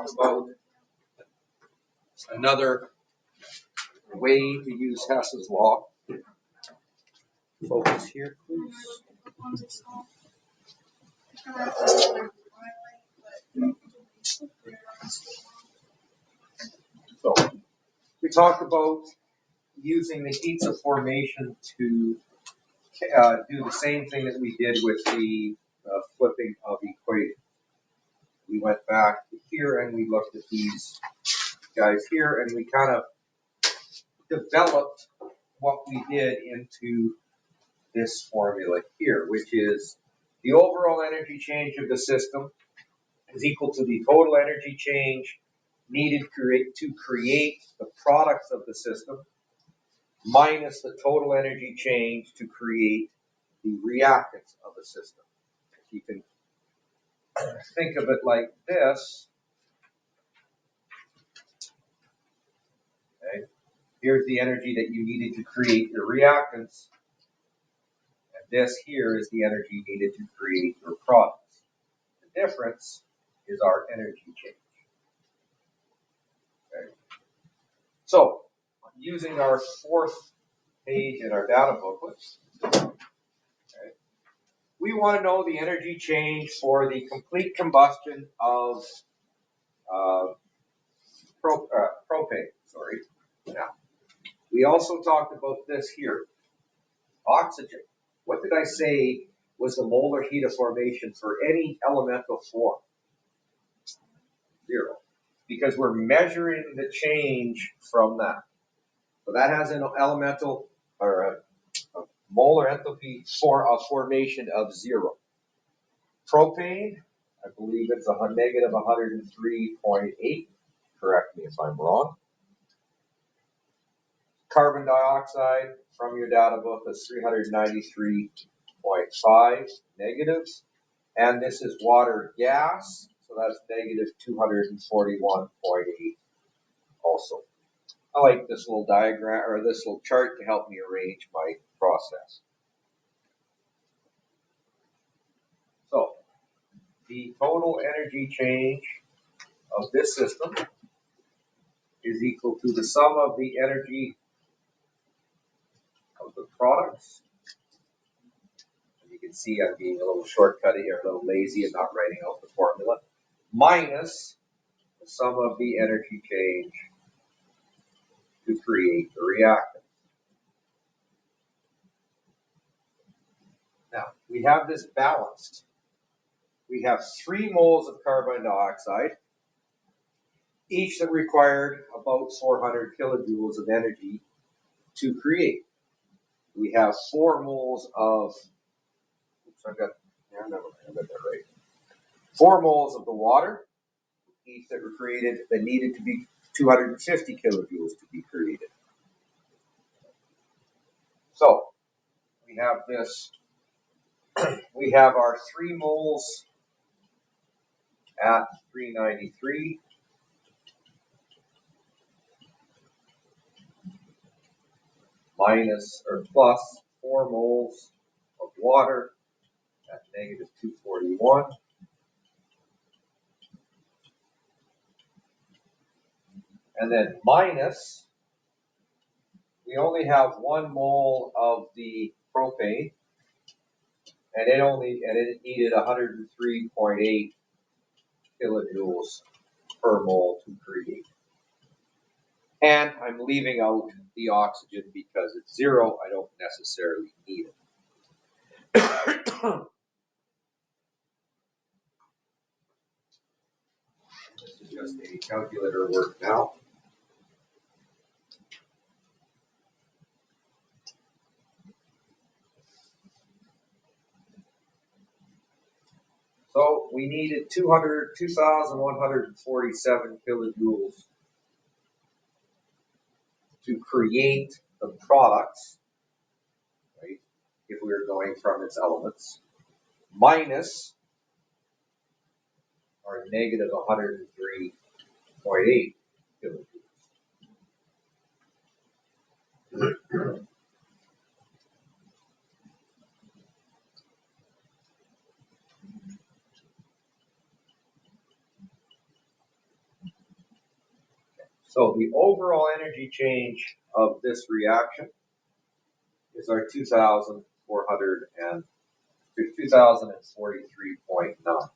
talk about another way to use Hess's law. Focus here, please. So, we talked about using the heats of formation to do the same thing that we did with the flipping of equation. We went back to here and we looked at these guys here and we kind of developed what we did into this formula here, which is the overall energy change of the system is equal to the total energy change needed to create the products of the system minus the total energy change to create the reactants of the system. You can think of it like this. Okay. Here's the energy that you needed to create your reactants. And this here is the energy needed to create your products. The difference is our energy change. Okay. So, using our fourth page in our data booklet, okay, we want to know the energy change for the complete combustion of propane. Now, we also talked about this here, oxygen. What did I say was the molar heat of formation for any elemental form? 0. Because we're measuring the change from that. So that has an elemental or a molar enthalpy for a formation of 0. Propane, I believe it's a negative 103.8. Correct me if I'm wrong. Carbon dioxide from your data book is 393.5 negatives. And this is water gas, so that's negative 241.8 also. I like this little diagram or this little chart to help me arrange my process. So, the total energy change of this system is equal to the sum of the energy of the products. And you can see I'm being a little shortcutty here, a little lazy and not writing out the formula, minus the sum of the energy change to create the reactant. Now, we have this balanced. We have 3 moles of carbon dioxide, each that required about 400 kilojoules of energy to create. We have 4 moles of, I got that right. 4 moles of the water, each that were created, that needed to be 250 kilojoules to be created. So, we have this, we have our 3 moles at 393. Minus or plus 4 moles of water at negative 241. And then minus, we only have 1 mole of the propane, and it needed 103.8 kilojoules per mole to create. And I'm leaving out the oxygen because it's 0. I don't necessarily need it. This is just a calculator work now. So we needed 2,147 kilojoules to create the products, right, if we were going from its elements, minus our negative 103.8 kilojoules. So the overall energy change of this reaction is our 2043.9.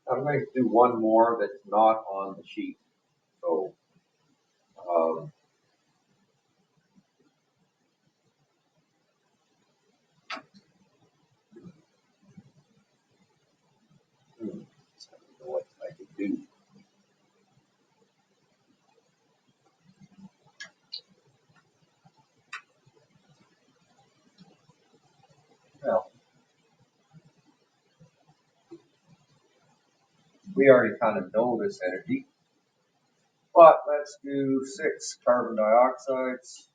I'm going to do one more that's not on the sheet. So, um, I don't know what I could do. Well, we already kind of know this energy, but let's do 6 carbon dioxides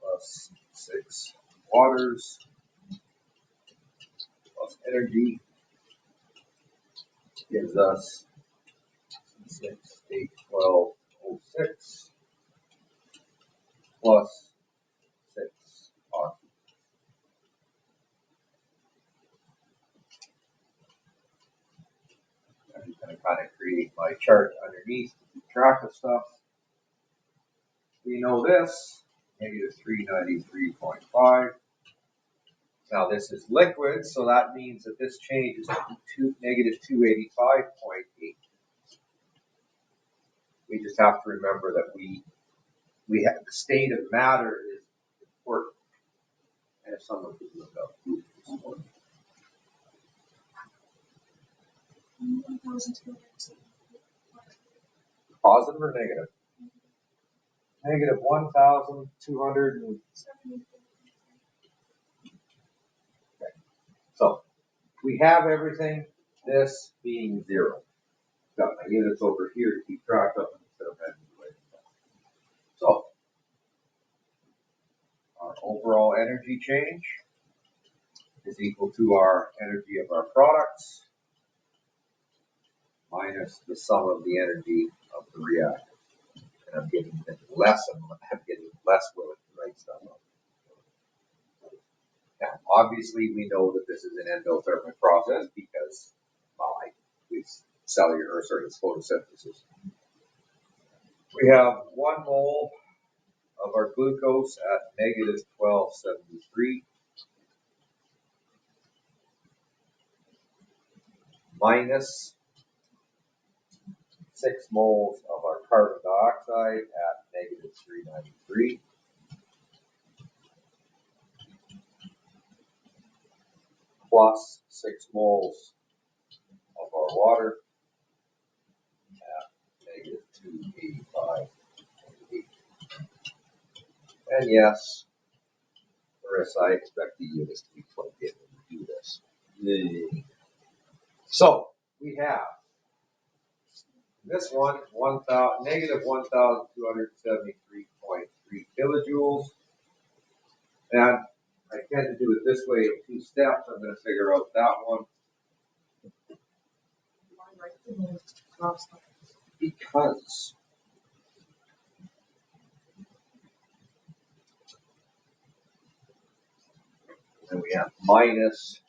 plus 6 waters plus energy gives us 6, 8, 12, 06 plus 6 oxygen. I'm just going to kind of create my chart underneath to keep track of stuff. We know this, negative 393.5. Now this is liquid, so that means that this changes to negative 285.8. We just have to remember that we have the state of matter is important. And if someone could look up this one. Positive or negative? Negative 1,200. Okay. So we have everything, this being 0. Got my units over here to keep track of instead of having to write it down. So our overall energy change is equal to our energy of our products minus the sum of the energy of the reactor. And I'm getting less and I'm getting less willing to write stuff up. Now, obviously, we know that this is an endothermic process because, well, it's photosynthesis. We have 1 mole of our glucose at negative 1273 minus 6 moles of our carbon dioxide at negative 393 plus 6 moles of our water at negative 285.8. And yes, Marissa, I expect the units to be plugged in when we do this. Yay. So we have this one, negative 1,273.3 kilojoules. And I tend to do it this way in 2 steps. I'm going to figure out that one. Because then we have minus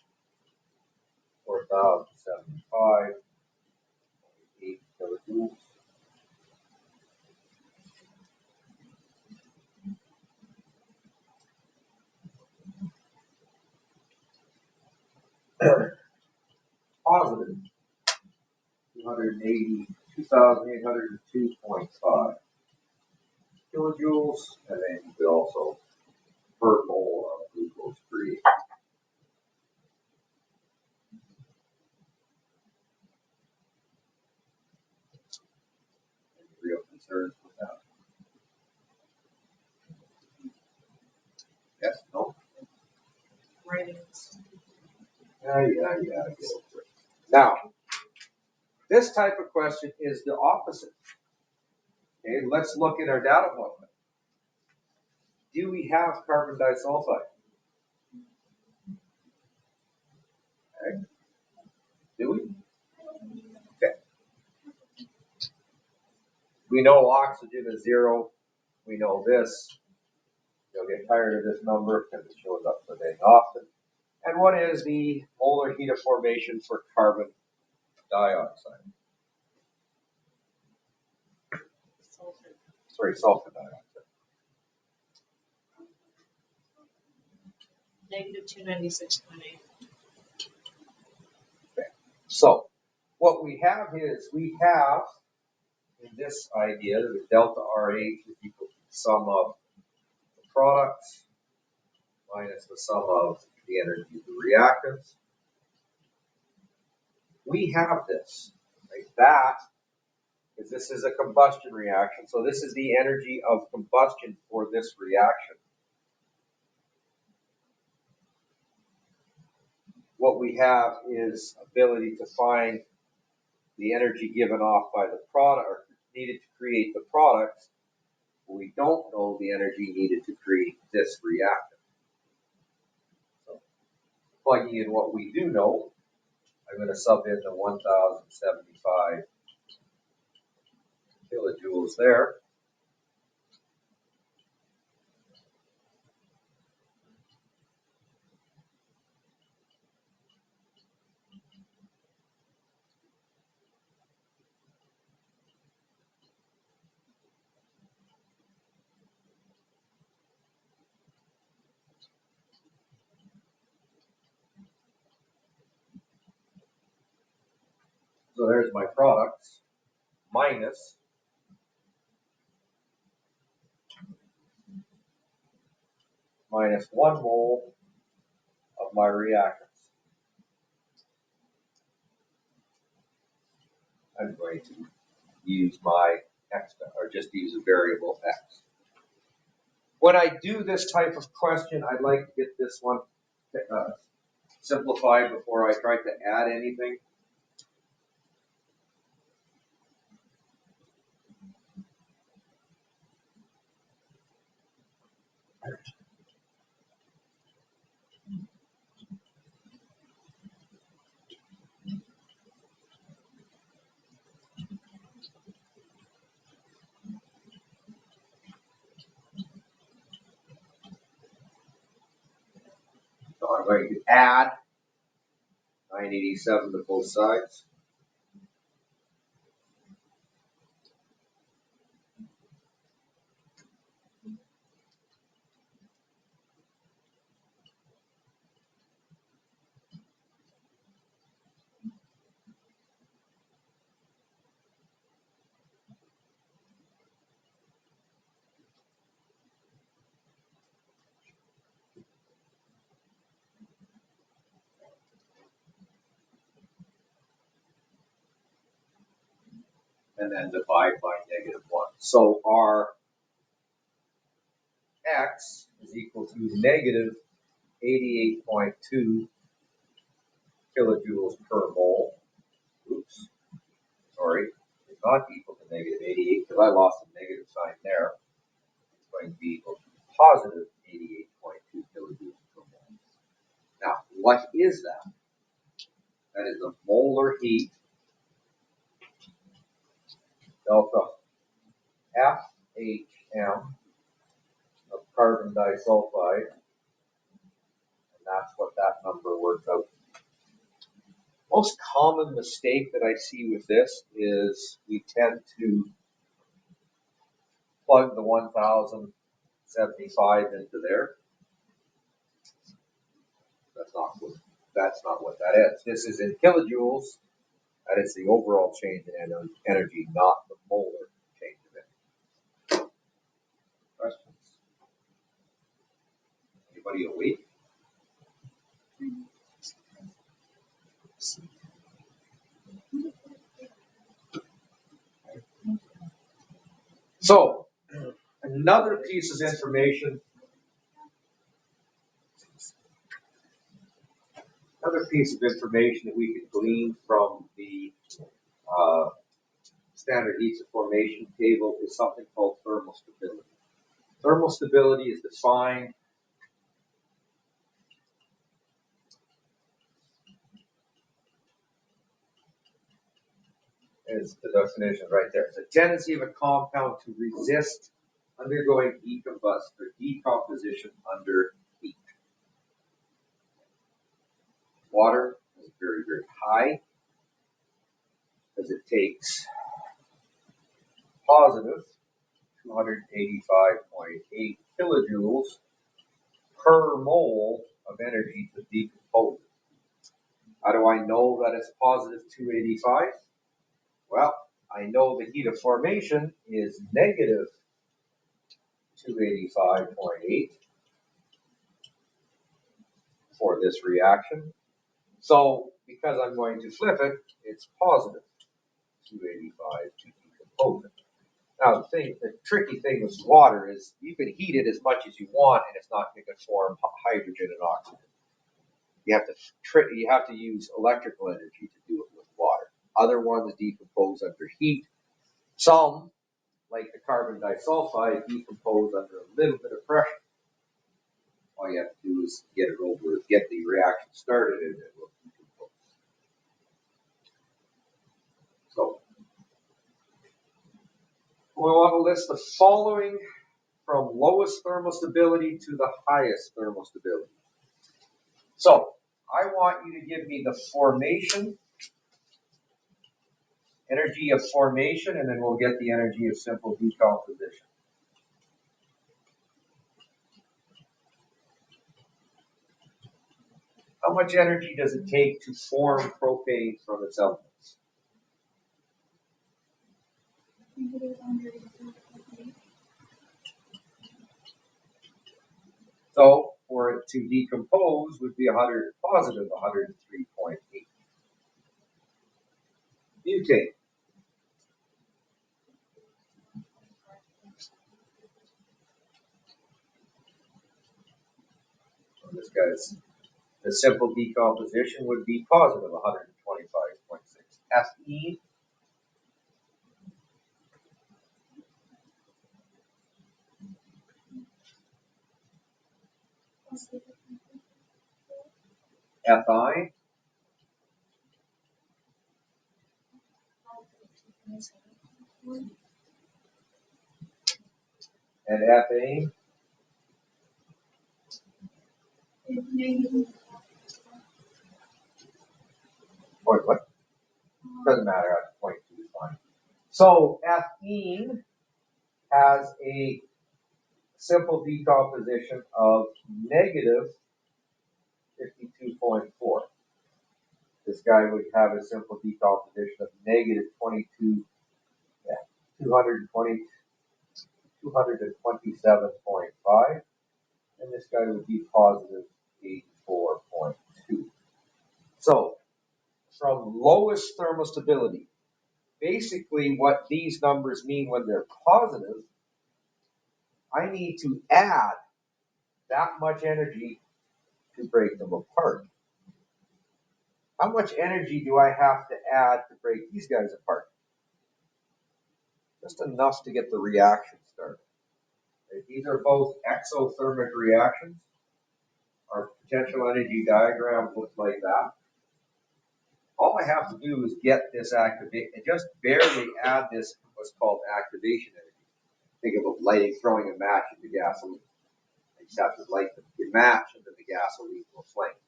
4,075.8 kilojoules. Positive 2,802.5 kilojoules, and then you could also per mole of glucose free. Any real concerns with that? Yes, no? Ratings. Yeah, get over it. Now, this type of question is the opposite. Okay, let's look at our data booklet. Do we have carbon disulfide? Okay. Do we? Okay. We know oxygen is 0. We know this. You'll get tired of this number because it shows up so dang often. And what is the molar heat of formation for carbon dioxide? Sulfur. Sorry, sulfur dioxide. Negative 296.8. Okay. So what we have is we have in this idea that delta RH is equal to the sum of the products minus the sum of the energy of the reactants. We have this, right? That is, this is a combustion reaction. So this is the energy of combustion for this reaction. What we have is ability to find the energy given off by the product or needed to create the products. We don't know the energy needed to create this reactant. So plugging in what we do know, I'm going to sub in the 1075 kilojoules there. So there's my products minus minus 1 mole of my reactants. I'm going to use my x, or just use a variable x. When I do this type of question, I'd like to get this one simplified before I try to add anything. So I'm going to add 987 to both sides. And then divide by -1. So our x is equal to negative 88.2 kilojoules per mole. Oops, sorry, it's not equal to negative 88 because I lost a negative sign there. It's going to be equal to positive 88.2 kilojoules per mole. Now, what is that? That is the molar heat delta FHM of carbon disulfide, and that's what that number works out. Most common mistake that I see with this is we tend to plug the 1075 into there. That's not what that is. This is in kilojoules. That is the overall change in energy, not the molar change of energy. Questions? Anybody awake? So, another piece of information that we can glean from the standard heats of formation table is something called thermal stability. Thermal stability is defined Is the definition right there. It's a tendency of a compound to resist undergoing decomposition under heat. Water is very, very high because it takes positive 285.8 kilojoules per mole of energy to decompose it. How do I know that it's positive 285? Well, I know the heat of formation is negative 285.8 for this reaction. So because I'm going to flip it, it's positive 285 to decompose it. Now the tricky thing with water is you can heat it as much as you want and it's not going to form hydrogen and oxygen. You have to use electrical energy to do it with water. Other ones decompose under heat. Some, like the carbon disulfide, decompose under a little bit of pressure. All you have to do is get the reaction started and it will decompose. So we want to list the following from lowest thermal stability to the highest thermal stability. So I want you to give me the formation, energy of formation, and then we'll get the energy of simple decomposition. How much energy does it take to form propane from its elements? So for it to decompose would be positive 103.8. Butane. So this guy's, the simple decomposition would be positive 125.6. Ethene. Ethyne. And ethane. What? Doesn't matter. 0.2 is fine. So ethene has a simple decomposition of negative 52.4. This guy would have a simple decomposition of negative 227.5, and this guy would be positive 84.2. So, from lowest thermal stability, basically what these numbers mean when they're positive, I need to add that much energy to break them apart. How much energy do I have to add to break these guys apart? Just enough to get the reaction started. These are both exothermic reactions. Our potential energy diagram looks like that. All I have to do is get this activate and just barely add this what's called activation energy. Think about throwing a match into gasoline. You just have to light the match and then the gasoline will flame.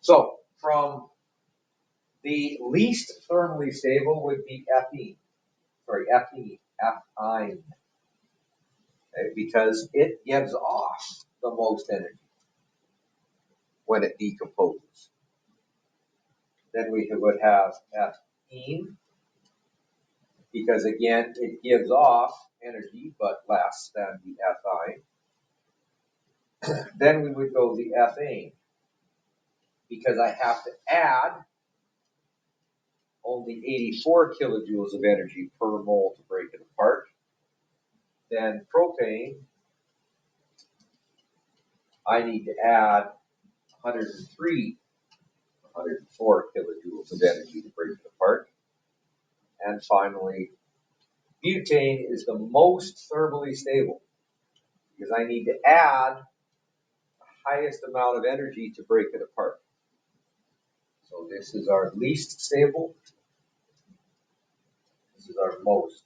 So from the least thermally stable would be ethene, okay, because it gives off the most energy when it decomposes. Then we would have ethene, because again, it gives off energy, but less than the ethine. Then we would go the ethane, because I have to add only 84 kilojoules of energy per mole to break it apart. Then propane, I need to add 104 kilojoules of energy to break it apart. And finally, butane is the most thermally stable because I need to add the highest amount of energy to break it apart. So this is our least stable, This is our most.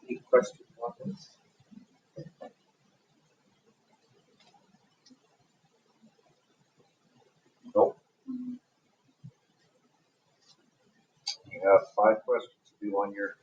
Any questions on this? Nope. You have 5 questions to do on your